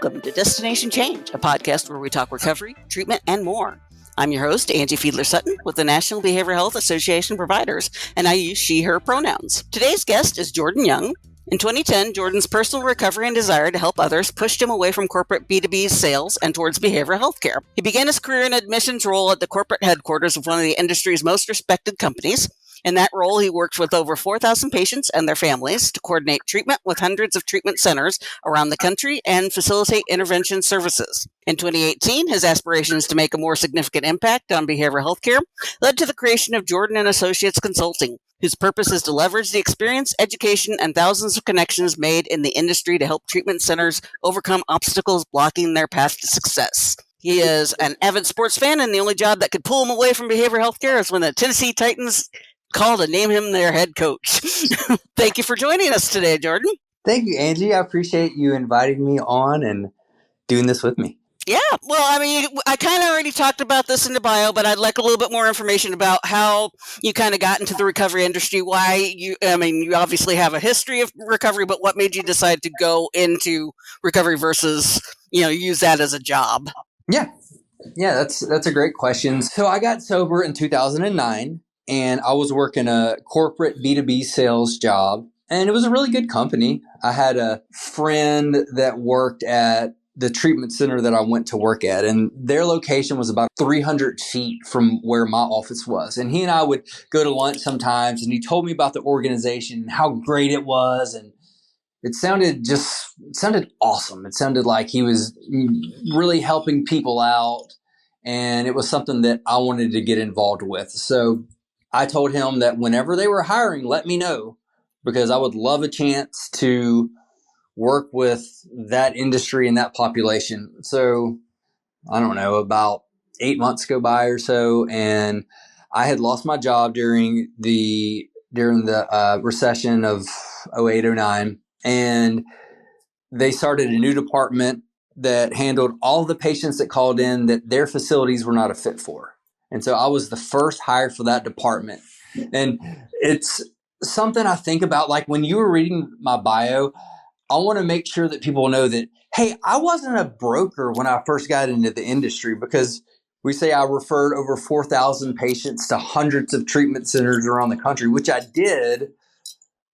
Welcome to Destination Change, a podcast where we talk recovery, treatment, and more. I'm your host, Angie Fiedler-Sutton, with the National Behavioral Health Association Providers, and I use she, her pronouns. Today's guest is Jordan Young. In 2010, Jordan's personal recovery and desire to help others pushed him away from corporate B2B sales and towards behavioral health care. He began his career in admissions role at the corporate headquarters of one of the industry's most respected companies. In that role, he worked with over 4,000 patients and their families to coordinate treatment with hundreds of treatment centers around the country and facilitate intervention services. In 2018, his aspirations to make a more significant impact on behavioral health care led to the creation of Jordan and Associates Consulting, whose purpose is to leverage the experience, education, and thousands of connections made in the industry to help treatment centers overcome obstacles blocking their path to success. He is an avid sports fan, and the only job that could pull him away from behavioral health care is when the Tennessee Titans call to name him their head coach. Thank you for joining us today, Jordan. Thank you, Angie. I appreciate you inviting me on and doing this with me. Yeah, well, I kind of already talked about this in the bio, but I'd like a little bit more information about how you kind of got into the recovery industry, why you obviously have a history of recovery, but what made you decide to go into recovery versus, use that as a job? Yeah, that's a great question. So I got sober in 2009. And I was working a corporate B2B sales job, and it was a really good company. I had a friend that worked at the treatment center that I went to work at, and their location was about 300 feet from where my office was. And he and I would go to lunch sometimes, and he told me about the organization and how great it was. And it sounded awesome. It sounded like he was really helping people out, and it was something that I wanted to get involved with. So I told him that whenever they were hiring, let me know, because I would love a chance to work with that industry and that population. So I don't know, about 8 months go by or so, and I had lost my job during the recession of 08-09, and they started a new department that handled all the patients that called in that their facilities were not a fit for. And so I was the first hire for that department. And it's something I think about, like when you were reading my bio, I want to make sure that people know that, hey, I wasn't a broker when I first got into the industry, because we say I referred over 4,000 patients to hundreds of treatment centers around the country, which I did,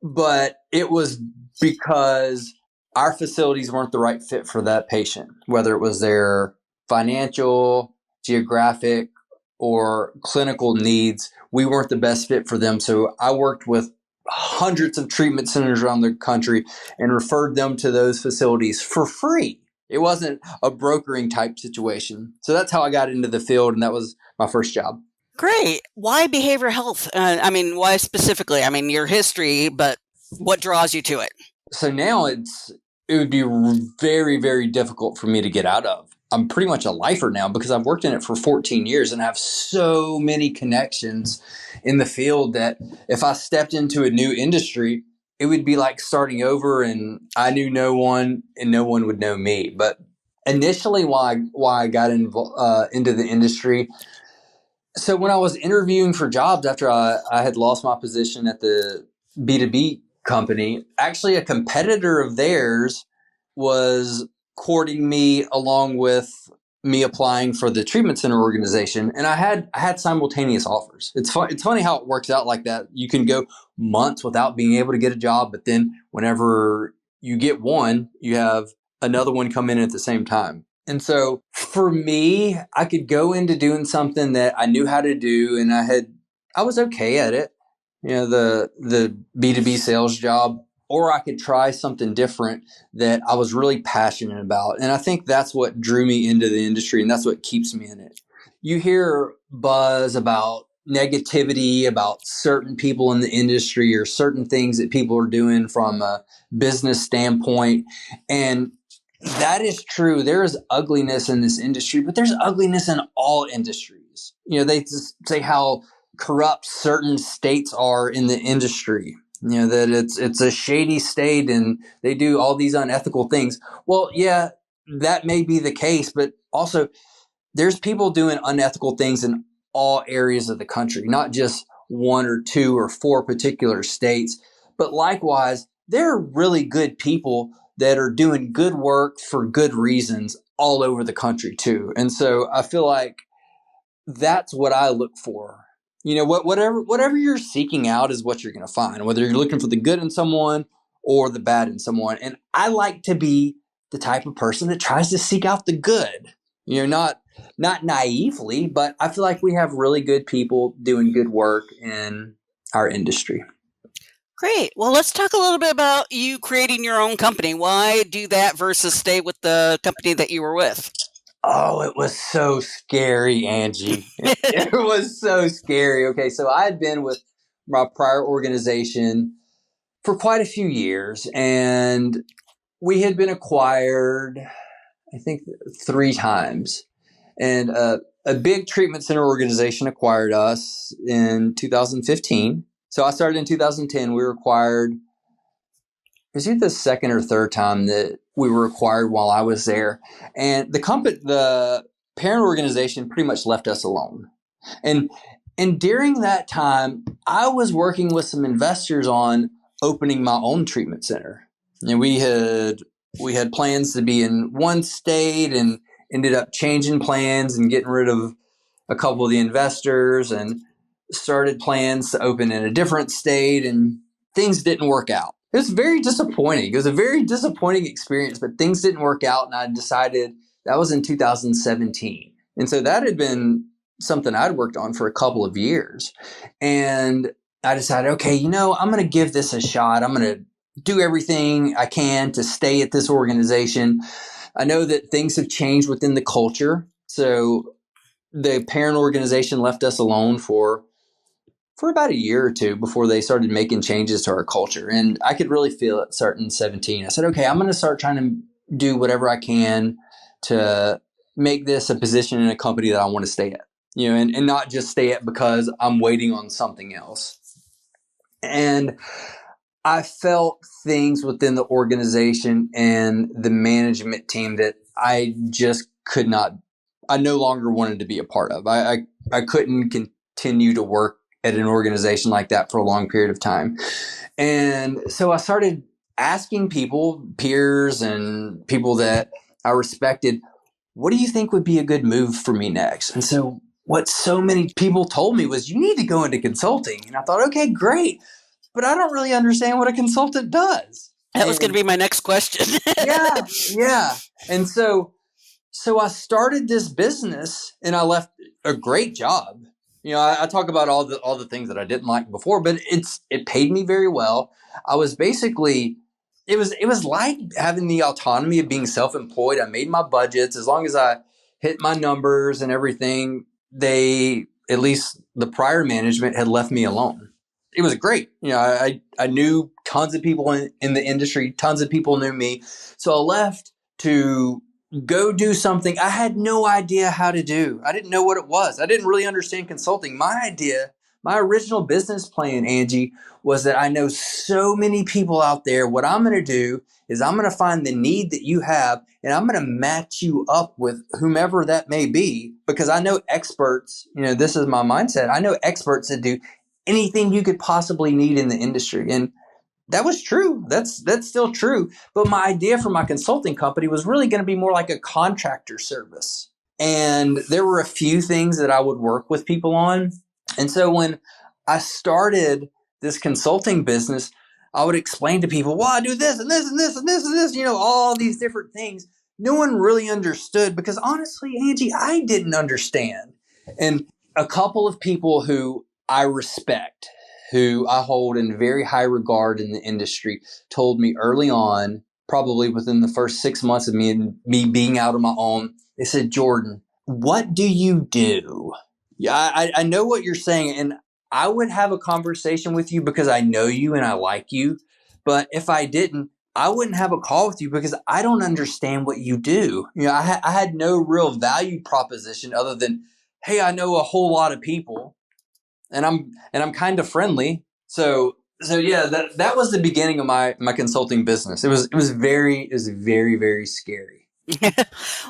but it was because our facilities weren't the right fit for that patient, whether it was their financial, geographic, or clinical needs. We weren't the best fit for them. So I worked with hundreds of treatment centers around the country and referred them to those facilities for free. It wasn't a brokering type situation. So that's how I got into the field, and that was my first job. Great. Why behavioral health? Why specifically? Your history, but what draws you to it? So now it would be very, very difficult for me to get out of. I'm pretty much a lifer now because I've worked in it for 14 years and have so many connections in the field that if I stepped into a new industry, it would be like starting over, and I knew no one and no one would know me. But initially why I got into the industry, so when I was interviewing for jobs after I had lost my position at the B2B company, actually a competitor of theirs was courting me along with me applying for the treatment center organization. And I had simultaneous offers. It's funny how it works out like that. You can go months without being able to get a job, but then whenever you get one, you have another one come in at the same time. And so for me, I could go into doing something that I knew how to do, and I was okay at it. The B2B sales job, or I could try something different that I was really passionate about. And I think that's what drew me into the industry, and that's what keeps me in it. You hear buzz about negativity about certain people in the industry or certain things that people are doing from a business standpoint. And that is true. There is ugliness in this industry, but there's ugliness in all industries. They just say how corrupt certain states are in the industry. That it's a shady state and they do all these unethical things. Well, yeah, that may be the case, but also there's people doing unethical things in all areas of the country, not just one or two or four particular states. But likewise, there are really good people that are doing good work for good reasons all over the country too. And so I feel like that's what I look for. Whatever you're seeking out is what you're going to find, whether you're looking for the good in someone or the bad in someone. And I like to be the type of person that tries to seek out the good, not naively, but I feel like we have really good people doing good work in our industry. Great. Well, let's talk a little bit about you creating your own company. Why do that versus stay with the company that you were with? Oh, it was so scary, Angie. It was so scary. Okay, so I had been with my prior organization for quite a few years, and we had been acquired, I think, 3 times. And a big treatment center organization acquired us in 2015. So I started in 2010. We were acquired. It was either the second or third time that we were acquired while I was there. And the parent organization pretty much left us alone. And during that time, I was working with some investors on opening my own treatment center. And we had plans to be in one state and ended up changing plans and getting rid of a couple of the investors and started plans to open in a different state, and things didn't work out. It was very disappointing. It was a very disappointing experience, but things didn't work out, and I decided that was in 2017. And so that had been something I'd worked on for a couple of years. And I decided, okay, I'm going to give this a shot. I'm going to do everything I can to stay at this organization. I know that things have changed within the culture. So the parent organization left us alone for about a year or two before they started making changes to our culture. And I could really feel it starting in 17. I said, okay, I'm going to start trying to do whatever I can to make this a position in a company that I want to stay at, and not just stay at because I'm waiting on something else. And I felt things within the organization and the management team that I just I no longer wanted to be a part of. I couldn't continue to work at an organization like that for a long period of time. And so I started asking people, peers and people that I respected, what do you think would be a good move for me next? And so what so many people told me was, you need to go into consulting. And I thought, okay, great. But I don't really understand what a consultant does. That was going to be my next question. Yeah. And so I started this business, and I left a great job. I talk about all the things that I didn't like before, but it paid me very well. I was basically, it was like having the autonomy of being self-employed. I made my budgets. As long as I hit my numbers and everything, at least the prior management had left me alone. It was great. I knew tons of people in the industry. Tons of people knew me. So I left to go do something I had no idea how to do. I didn't know what it was. I didn't really understand consulting. My original business plan, Angie, was that I know so many people out there. What I'm going to do is I'm going to find the need that you have, and I'm going to match you up with whomever that may be, because I know experts. This is my mindset. I know experts that do anything you could possibly need in the industry. And that was true. That's still true. But my idea for my consulting company was really going to be more like a contractor service. And there were a few things that I would work with people on. And so when I started this consulting business, I would explain to people, well, I do this and this and this and this and this, all these different things. No one really understood, because honestly, Angie, I didn't understand. And a couple of people who I respect, who I hold in very high regard in the industry, told me early on, probably within the first 6 months of me being out on my own, they said, Jordan, what do you do? Yeah, I know what you're saying, and I would have a conversation with you because I know you and I like you. But if I didn't, I wouldn't have a call with you because I don't understand what you do. I had no real value proposition other than, hey, I know a whole lot of people. And I'm kind of friendly. So yeah, that was the beginning of my consulting business. It was very, very scary.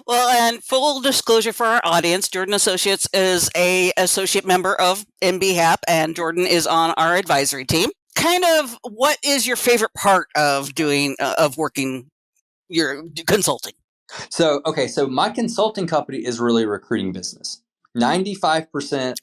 Well, and full disclosure for our audience, Jordan Associates is a associate member of MBHAP, and Jordan is on our advisory team. Kind of, what is your favorite part of working your consulting? So my consulting company is really a recruiting business. 95%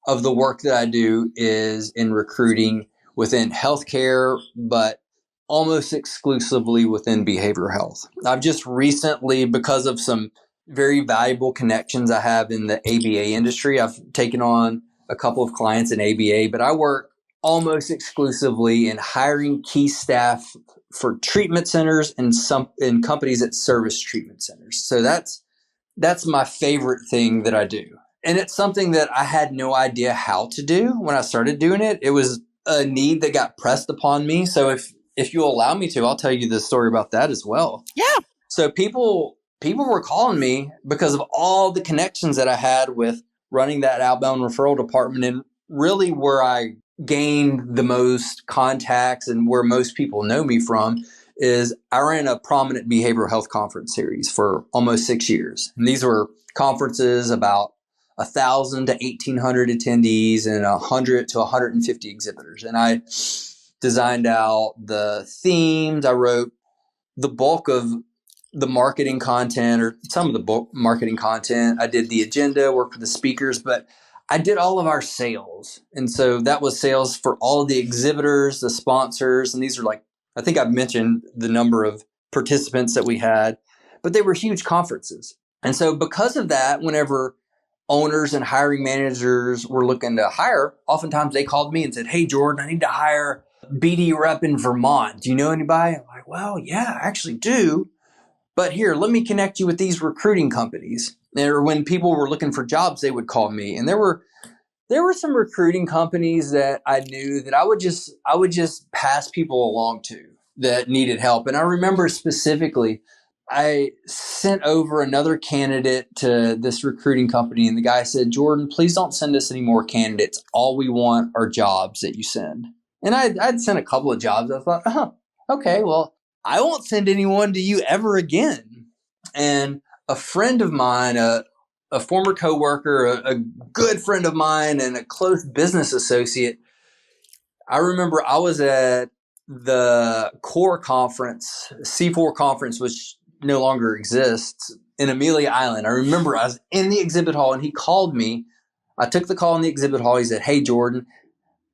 of the work that I do is in recruiting within healthcare, but almost exclusively within behavioral health. I've just recently, because of some very valuable connections I have in the ABA industry, I've taken on a couple of clients in ABA, but I work almost exclusively in hiring key staff for treatment centers and some in companies that service treatment centers. So that's my favorite thing that I do. And it's something that I had no idea how to do when I started doing it. It was a need that got pressed upon me. So if you allow me to, I'll tell you the story about that as well. Yeah. So people were calling me because of all the connections that I had with running that outbound referral department, and really where I gained the most contacts and where most people know me from is I ran a prominent behavioral health conference series for almost 6 years. And these were conferences about 1,000 to 1,800 attendees and 100 to 150 exhibitors. And I designed out the themes. I wrote the bulk of the marketing content, or some of the bulk marketing content. I did the agenda, worked with the speakers, but I did all of our sales. And so that was sales for all of the exhibitors, the sponsors. And these are like, I think I've mentioned the number of participants that we had, but they were huge conferences. And so because of that, whenever owners and hiring managers were looking to hire, oftentimes they called me and said, "Hey, Jordan, I need to hire a BD rep in Vermont. Do you know anybody?" I'm like, "Well, yeah, I actually do. But here, let me connect you with these recruiting companies." Or when people were looking for jobs, they would call me. And there were some recruiting companies that I knew that I would just pass people along to that needed help. And I remember specifically, I sent over another candidate to this recruiting company, and the guy said, "Jordan, please don't send us any more candidates. All we want are jobs that you send." And I'd sent a couple of jobs. I thought, "Oh, okay, well, I won't send anyone to you ever again." And a friend of mine, a former coworker, a good friend of mine, and a close business associate, I remember I was at the CORE conference, C4 conference, which no longer exists, in Amelia Island. I remember I was in the exhibit hall and he called me. I took the call in the exhibit hall. He said, "Hey, Jordan,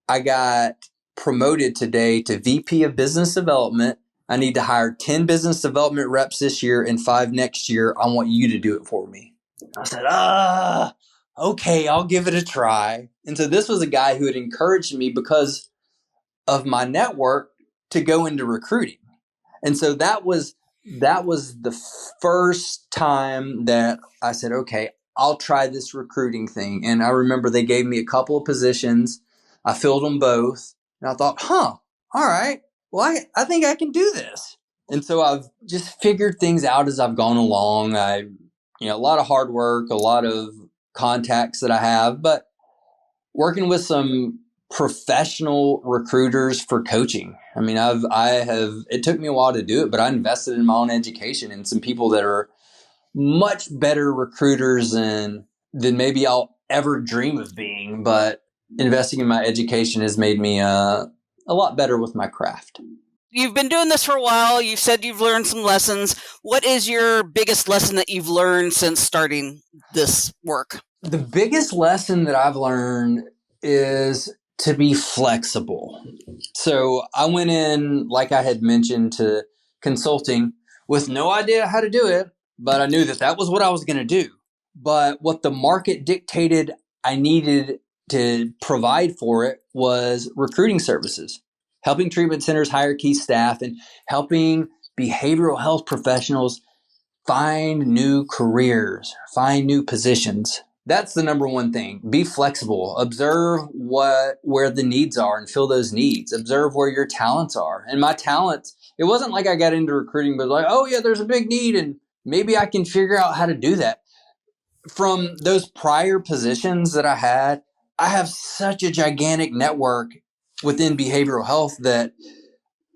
I got promoted today to VP of Business Development. I need to hire 10 business development reps this year and 5 next year. I want you to do it for me." I said, okay, I'll give it a try. And so this was a guy who had encouraged me because of my network to go into recruiting. And so that was the first time that I said, okay, I'll try this recruiting thing. And I remember they gave me a couple of positions. I filled them both. And I thought, all right, well, I think I can do this. And so I've just figured things out as I've gone along. A lot of hard work, a lot of contacts that I have, but working with some professional recruiters for coaching. I mean, it took me a while to do it, but I invested in my own education and some people that are much better recruiters than maybe I'll ever dream of being. But investing in my education has made me a lot better with my craft. You've been doing this for a while. You've said you've learned some lessons. What is your biggest lesson that you've learned since starting this work? The biggest lesson that I've learned is to be flexible. So I went in, like I had mentioned, to consulting with no idea how to do it, but I knew that was what I was going to do. But what the market dictated I needed to provide for it was recruiting services, helping treatment centers hire key staff, and helping behavioral health professionals find new careers, find new positions. That's the number one thing. Be flexible. Observe where the needs are and fill those needs. Observe where your talents are. And my talents, it wasn't like I got into recruiting, but like, oh yeah, there's a big need and maybe I can figure out how to do that. From those prior positions that I had, I have such a gigantic network within behavioral health that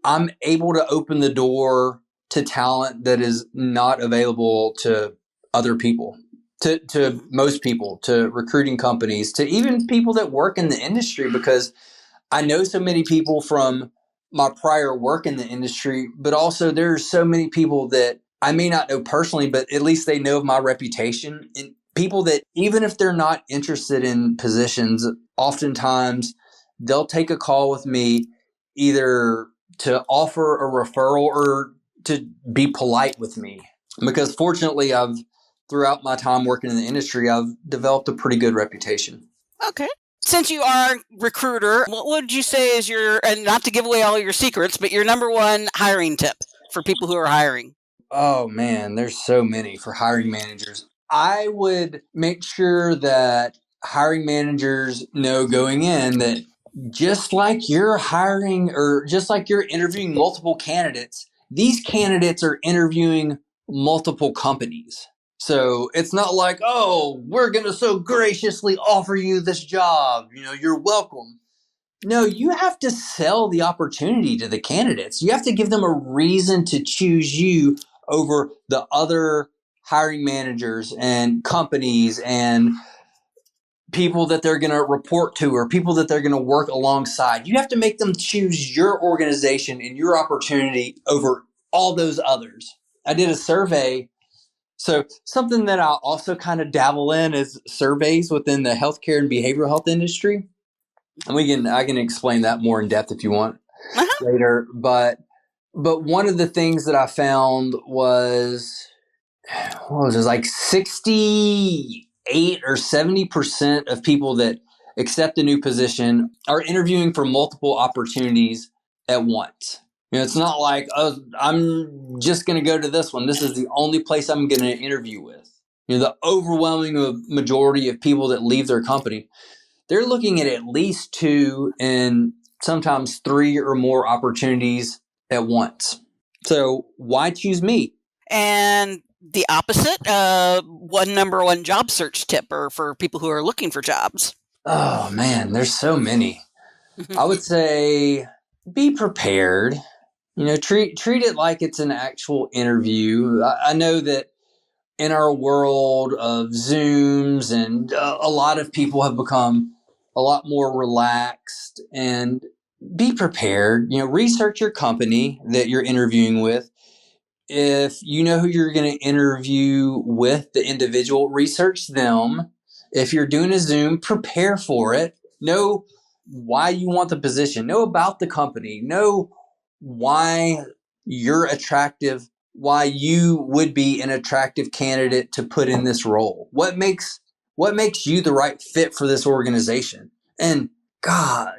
I'm able to open the door to talent that is not available to other people, to most people, to recruiting companies, to even people that work in the industry, because I know so many people from my prior work in the industry, but also there's so many people that I may not know personally, but at least they know of my reputation, and people that even if they're not interested in positions, oftentimes they'll take a call with me either to offer a referral or to be polite with me. Because fortunately, throughout my time working in the industry, I've developed a pretty good reputation. Okay. Since you are a recruiter, what would you say is and not to give away all your secrets, but your number one hiring tip for people who are hiring? Oh man, there's so many for hiring managers. I would make sure that hiring managers know going in that just like you're hiring or just like you're interviewing multiple candidates, these candidates are interviewing multiple companies. So it's not like, oh, we're going to so graciously offer you this job. You're welcome. No, you have to sell the opportunity to the candidates. You have to give them a reason to choose you over the other hiring managers and companies and people that they're going to report to or people that they're going to work alongside. You have to make them choose your organization and your opportunity over all those others. I did a survey. So something that I also kind of dabble in is surveys within the healthcare and behavioral health industry. And I can explain that more in depth if you want later. But one of the things that I found was, what was it, like 68 or 70% of people that accept a new position are interviewing for multiple opportunities at once. It's not like, oh, I'm just going to go to this one. This is the only place I'm going to interview with. The overwhelming majority of people that leave their company, they're looking at least 2 and sometimes 3 or more opportunities at once. So why choose me? And the opposite, number one job search tip or for people who are looking for jobs? Oh man, there's so many. I would say be prepared. Treat it like it's an actual interview. I know that in our world of Zooms and a lot of people have become a lot more relaxed, and be prepared. Research your company that you're interviewing with. If you know who you're going to interview with, the individual, research them. If you're doing a Zoom, prepare for it. Know why you want the position. Know about the company. Know why you're attractive, why you would be an attractive candidate to put in this role. What makes you the right fit for this organization? And God,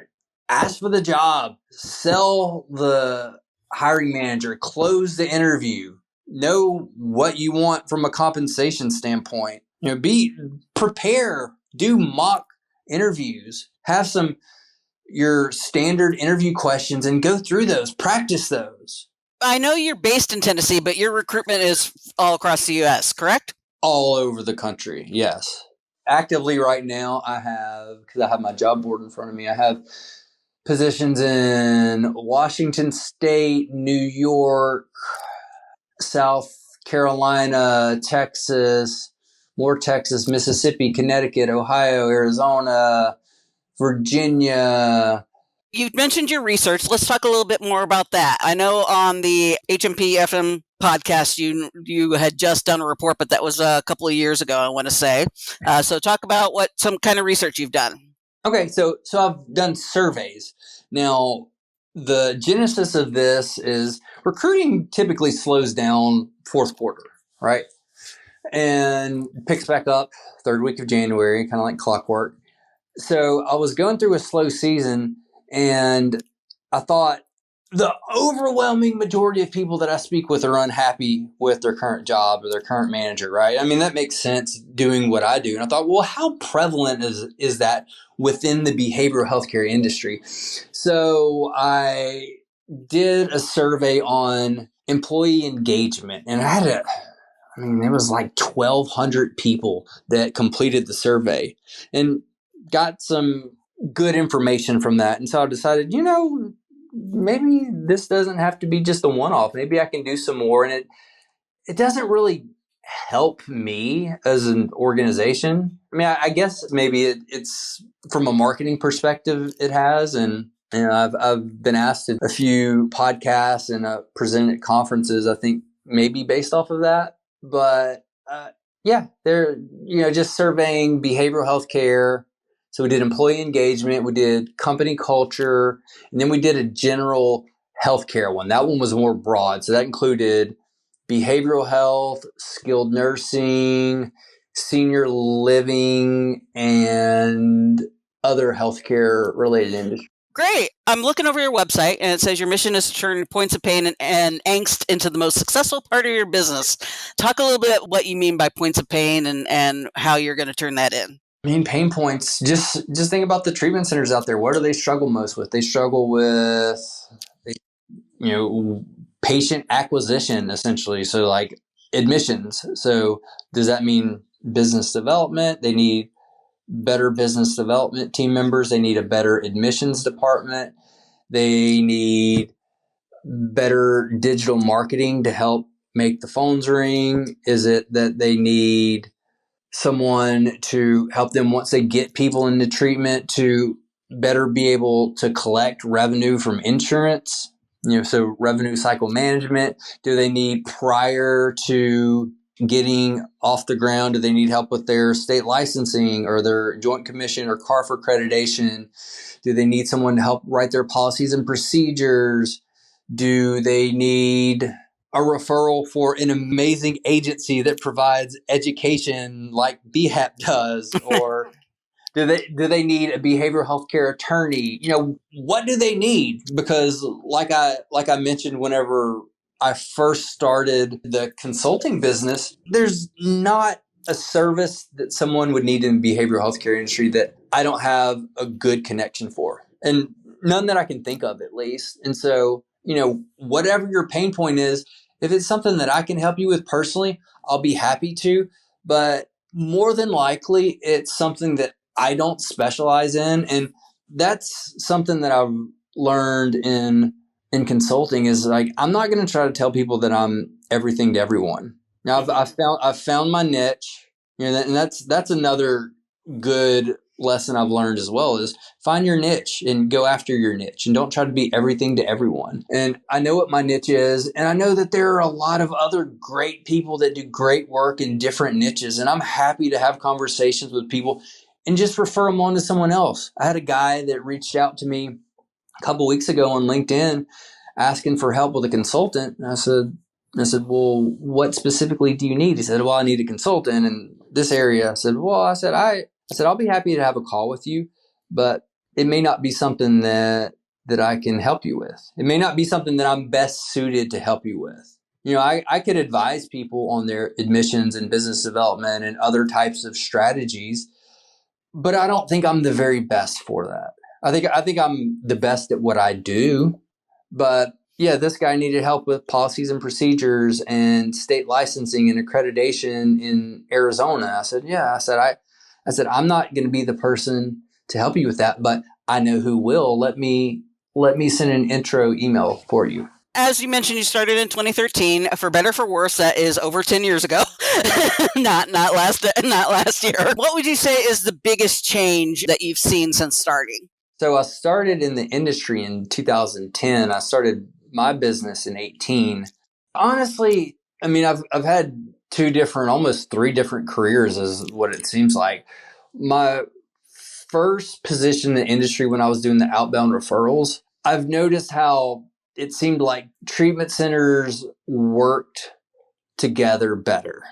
ask for the job, sell the hiring manager, close the interview, know what you want from a compensation standpoint. Prepare, do mock interviews, have your standard interview questions and go through those, practice those. I know you're based in Tennessee, but your recruitment is all across the U.S., correct? All over the country, yes. Actively right now, because I have my job board in front of me, I have positions in Washington State, New York, South Carolina, Texas, Mississippi, Connecticut, Ohio, Arizona, Virginia. You mentioned your research. Let's talk a little bit more about that. I know on the HMP FM podcast, you had just done a report, but that was a couple of years ago, I want to say. So talk about some kind of research you've done. Okay, so I've done surveys. Now, the genesis of this is recruiting typically slows down fourth quarter, right? And picks back up third week of January, kind of like clockwork. So I was going through a slow season, and I thought the overwhelming majority of people that I speak with are unhappy with their current job or their current manager, right? I mean, that makes sense doing what I do. And I thought, well, how prevalent is that within the behavioral healthcare industry? So I did a survey on employee engagement, and it was like 1,200 people that completed the survey and got some good information from that. And so I decided, maybe this doesn't have to be just a one-off. Maybe I can do some more. And it doesn't really help me as an organization. I mean, I guess maybe it's from a marketing perspective, it has. And I've been asked at a few podcasts and presented at conferences, I think maybe based off of that. But yeah, they're, just surveying behavioral health care. So we did employee engagement, we did company culture, and then we did a general healthcare one. That one was more broad. So that included behavioral health, skilled nursing, senior living, and other healthcare related industries. Great. I'm looking over your website and it says your mission is to turn points of pain and angst into the most successful part of your business. Talk a little bit what you mean by points of pain and how you're going to turn that in. I mean, pain points, just think about the treatment centers out there. What do they struggle most with? They struggle with, patient acquisition, essentially. So like admissions. So does that mean business development? They need better business development team members. They need a better admissions department. They need better digital marketing to help make the phones ring. Is it that they need someone to help them once they get people into treatment to better be able to collect revenue from insurance? So revenue cycle management. Do they need, prior to getting off the ground, do they need help with their state licensing or their joint commission or CARF accreditation? Do they need someone to help write their policies and procedures? Do they need a referral for an amazing agency that provides education like BHAP does? Or do they need a behavioral health care attorney? What do they need? Because like I mentioned, whenever I first started the consulting business, there's not a service that someone would need in the behavioral health care industry that I don't have a good connection for, and none that I can think of, at least. And so, whatever your pain point is, if it's something that I can help you with personally, I'll be happy to. But more than likely, it's something that I don't specialize in. And that's something that I've learned in consulting, is like, I'm not going to try to tell people that I'm everything to everyone. Now I've found my niche, and that's another good lesson I've learned as well, is find your niche and go after your niche, and don't try to be everything to everyone. And I know what my niche is, and I know that there are a lot of other great people that do great work in different niches, and I'm happy to have conversations with people and just refer them on to someone else. I had a guy that reached out to me a couple weeks ago on LinkedIn asking for help with a consultant. And I said, well, what specifically do you need? He said, well, I need a consultant in this area. I said, I'll be happy to have a call with you, but it may not be something that I can help you with. It may not be something that I'm best suited to help you with. I could advise people on their admissions and business development and other types of strategies, but I don't think I'm the very best for that. I think I'm the best at what I do, but yeah, this guy needed help with policies and procedures and state licensing and accreditation in Arizona. I said, yeah. I said, I'm not going to be the person to help you with that, but I know who will. Let me send an intro email for you. As you mentioned, you started in 2013. For better, for worse, that is over 10 years ago. not last year. What would you say is the biggest change that you've seen since starting? So I started in the industry in 2010. I started my business in 18. Honestly, I mean, I've had almost three different careers, is what it seems like. My first position in the industry, when I was doing the outbound referrals, I've noticed how it seemed like treatment centers worked together better.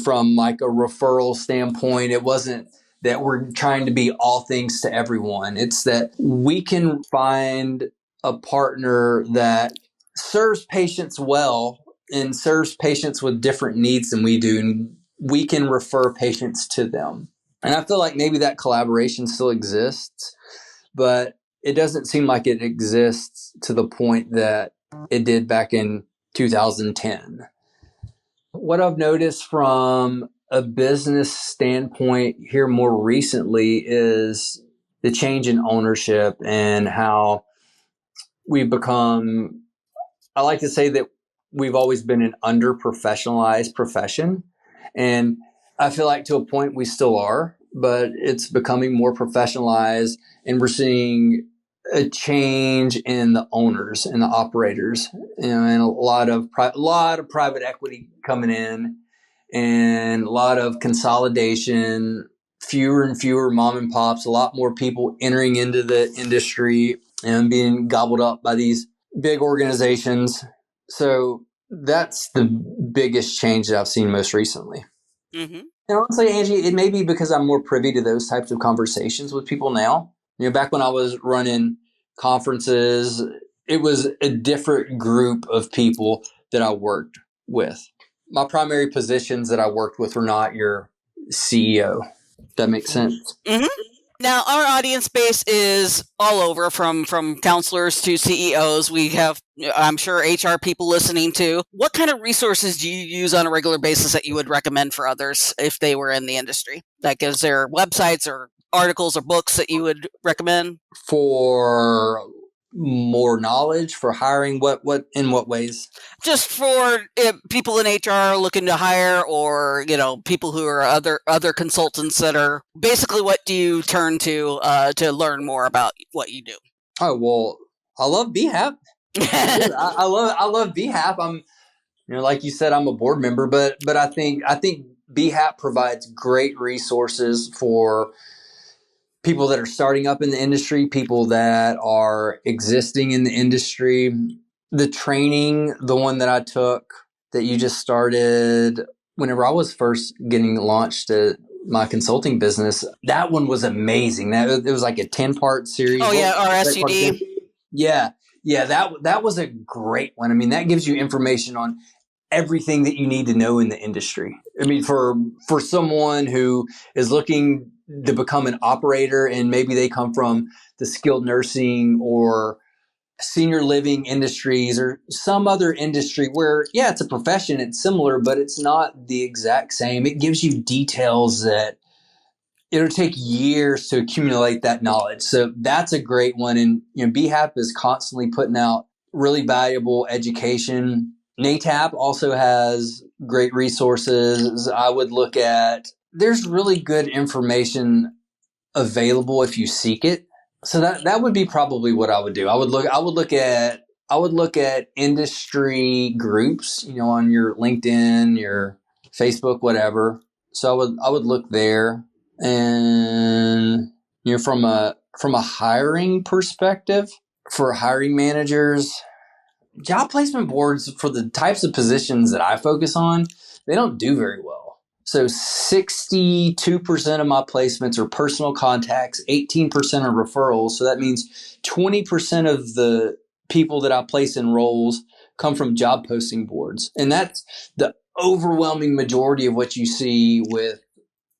From like a referral standpoint, it wasn't that we're trying to be all things to everyone. It's that we can find a partner that serves patients well and serves patients with different needs than we do, and we can refer patients to them. And I feel like maybe that collaboration still exists, but it doesn't seem like it exists to the point that it did back in 2010. What I've noticed from a business standpoint here more recently is the change in ownership and how we've become, I like to say that we've always been an under-professionalized profession. And I feel like to a point we still are, but it's becoming more professionalized, and we're seeing a change in the owners and the operators, and a lot of private equity coming in, and a lot of consolidation, fewer and fewer mom and pops, a lot more people entering into the industry and being gobbled up by these big organizations. So that's the biggest change that I've seen most recently. Mm-hmm. And honestly, Angie, it may be because I'm more privy to those types of conversations with people now. Back when I was running conferences, it was a different group of people that I worked with. My primary positions that I worked with were not your CEO. That makes sense. Mm-hmm. Now, our audience base is all over, from counselors to CEOs. We have, I'm sure, HR people listening too. What kind of resources do you use on a regular basis that you would recommend for others if they were in the industry? Like, is there websites or articles or books that you would recommend? For more knowledge, for hiring, in what ways? Just for people in HR looking to hire, or people who are other consultants that are basically, what do you turn to learn more about what you do? Oh, well, I love BHAP. I love BHAP. I'm, like you said, I'm a board member, but I think BHAP provides great resources for people that are starting up in the industry, people that are existing in the industry. The training, the one that I took that you just started whenever I was first getting launched at my consulting business, that one was amazing. It was like a 10-part series. Oh yeah, RSUD. Yeah. That was a great one. I mean, that gives you information on everything that you need to know in the industry. I mean, for someone who is looking to become an operator, and maybe they come from the skilled nursing or senior living industries or some other industry where, yeah, it's a profession, it's similar, but it's not the exact same. It gives you details that it'll take years to accumulate that knowledge. So that's a great one. And BHAP is constantly putting out really valuable education. NATAP also has great resources. I would look at, there's really good information available if you seek it. So that would be probably what I would do. I would look at industry groups, on your LinkedIn, your Facebook, whatever. So I would look there. And from a hiring perspective, for hiring managers, job placement boards for the types of positions that I focus on, they don't do very well. So 62% of my placements are personal contacts, 18% are referrals. So that means 20% of the people that I place in roles come from job posting boards. And that's the overwhelming majority of what you see with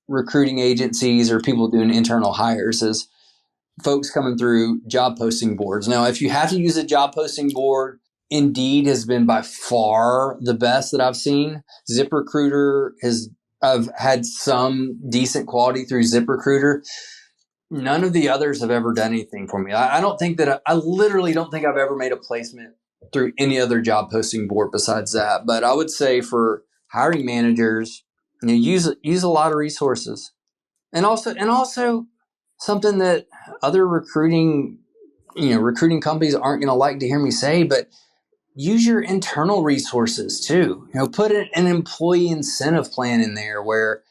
recruiting agencies or people doing internal hires, is folks coming through job posting boards. Now, if you have to use a job posting board, Indeed has been by far the best that I've seen. ZipRecruiter I've had some decent quality through ZipRecruiter. None of the others have ever done anything for me. I literally don't think I've ever made a placement through any other job posting board besides that. But I would say for hiring managers, use a lot of resources, and also something that other recruiting companies aren't going to like to hear me say, but use your internal resources too. Put an employee incentive plan in there where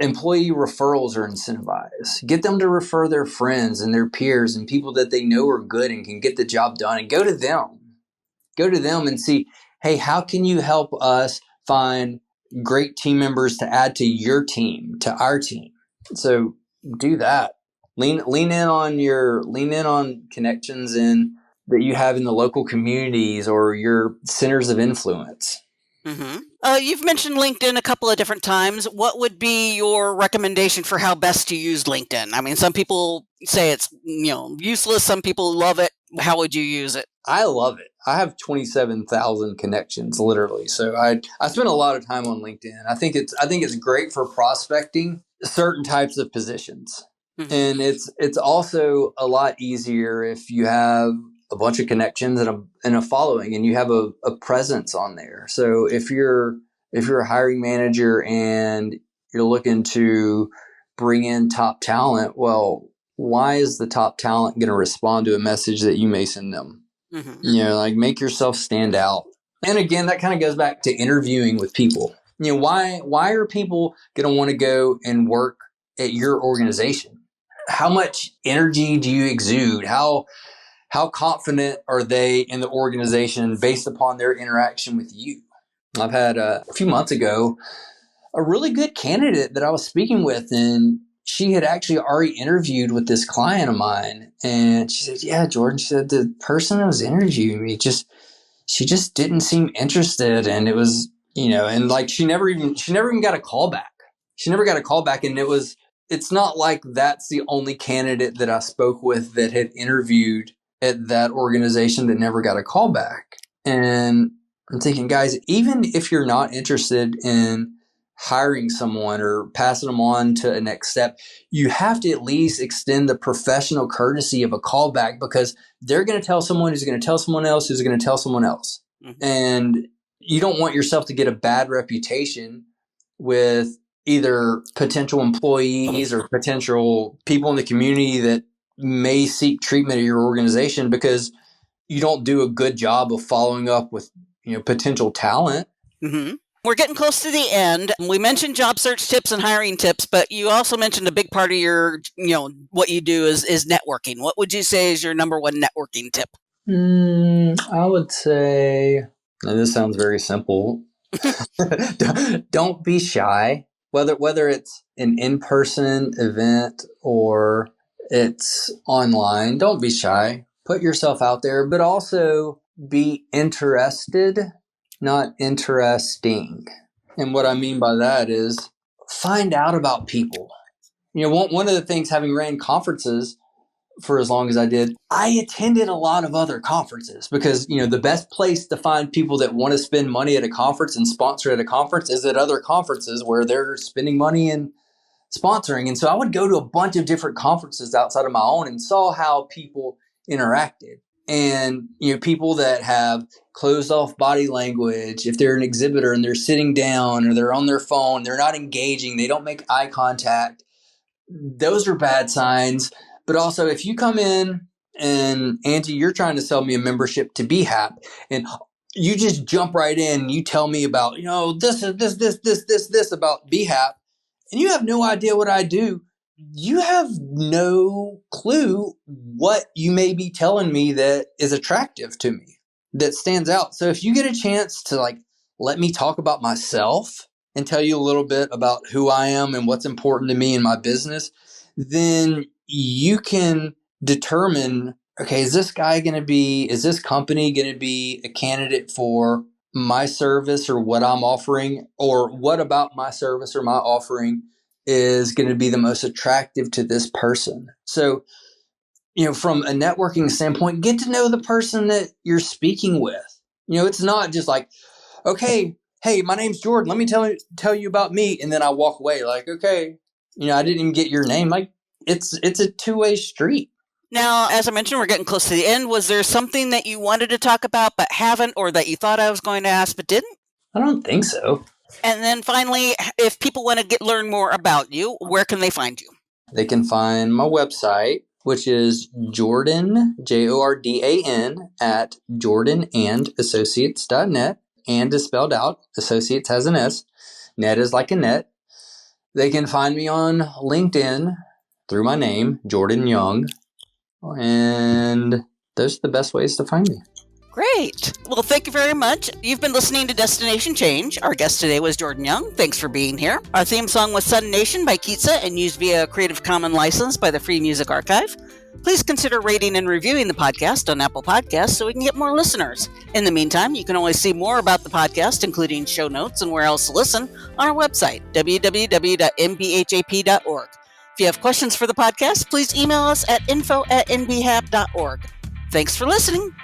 employee referrals are incentivized. Get them to refer their friends and their peers and people that they know are good and can get the job done, and go to them and see, hey, how can you help us find great team members to add to your team, to our team? So do that. Lean in on connections that you have in the local communities or your centers of influence. Mm-hmm. You've mentioned LinkedIn a couple of different times. What would be your recommendation for how best to use LinkedIn? I mean, some people say it's useless. Some people love it. How would you use it? I love it. I have 27,000 connections, literally. So I spend a lot of time on LinkedIn. I think it's great for prospecting certain types of positions. Mm-hmm. And it's also a lot easier if you have a bunch of connections and a following, and you have a presence on there. So if you're a hiring manager and you're looking to bring in top talent, well, why is the top talent going to respond to a message that you may send them? Like make yourself stand out. And again, that kind of goes back to interviewing with people. Why are people going to want to go and work at your organization? How much energy do you exude? How confident are they in the organization based upon their interaction with you? I've had a few months ago a really good candidate that I was speaking with, and she had actually already interviewed with this client of mine. And she said, yeah, Jordan, she said, the person that was interviewing me she just didn't seem interested. And it was, and like, she never even got a call back. She never got a call back. And it's not like that's the only candidate that I spoke with that had interviewed at that organization that never got a call back. And I'm thinking, guys, even if you're not interested in hiring someone or passing them on to a next step, you have to at least extend the professional courtesy of a callback, because they're going to tell someone who's going to tell someone else who's going to tell someone else. And you don't want yourself to get a bad reputation with either potential employees or potential people in the community that may seek treatment at your organization because you don't do a good job of following up with potential talent. We're getting close to the end. We mentioned job search tips and hiring tips, but you also mentioned a big part of your, what you do is networking. What would you say is your number one networking tip? I would say, now this sounds very simple. Don't be shy. Whether it's an in-person event or it's online, don't be shy. Put yourself out there, but also be interested, not interesting. And what I mean by that is find out about people. One of the things, having ran conferences for as long as I did, I attended a lot of other conferences because, the best place to find people that want to spend money at a conference and sponsor at a conference is at other conferences where they're spending money and sponsoring. And so I would go to a bunch of different conferences outside of my own and saw how people interacted. And, people that have closed off body language, if they're an exhibitor and they're sitting down or they're on their phone, they're not engaging, they don't make eye contact, those are bad signs. But also, if you come in and, Angie, you're trying to sell me a membership to BHAP, and you just jump right in and you tell me about, this about BHAP, and you have no idea what I do, you have no clue what you may be telling me that is attractive to me, that stands out. So if you get a chance to let me talk about myself and tell you a little bit about who I am and what's important to me in my business, then you can determine, okay, is this company going to be a candidate for my service or what I'm offering, or what about my service or my offering is going to be the most attractive to this person? So, from a networking standpoint, get to know the person that you're speaking with. It's not just like, okay, hey, my name's Jordan, let me tell you about me, and then I walk away like, okay, I didn't even get your name. Like, it's a two-way street. Now, as I mentioned, we're getting close to the end. Was there something that you wanted to talk about but haven't, or that you thought I was going to ask but didn't? I don't think so. And then finally, if people want to learn more about you, where can they find you? They can find my website, which is Jordan, Jordan, at jordanandassociates.net. And is spelled out. Associates has an S. Net is like a net. They can find me on LinkedIn through my name, Jordan Young. And those are the best ways to find me. Great. Well, thank you very much. You've been listening to Destination Change. Our guest today was Jordan Young. Thanks for being here. Our theme song was Sun Nation by Kitsa and used via Creative Commons license by the Free Music Archive. Please consider rating and reviewing the podcast on Apple Podcasts so we can get more listeners. In the meantime, you can always see more about the podcast, including show notes and where else to listen, on our website, www.nbhap.org. If you have questions for the podcast, please email us at info@nbhap.org. Thanks for listening.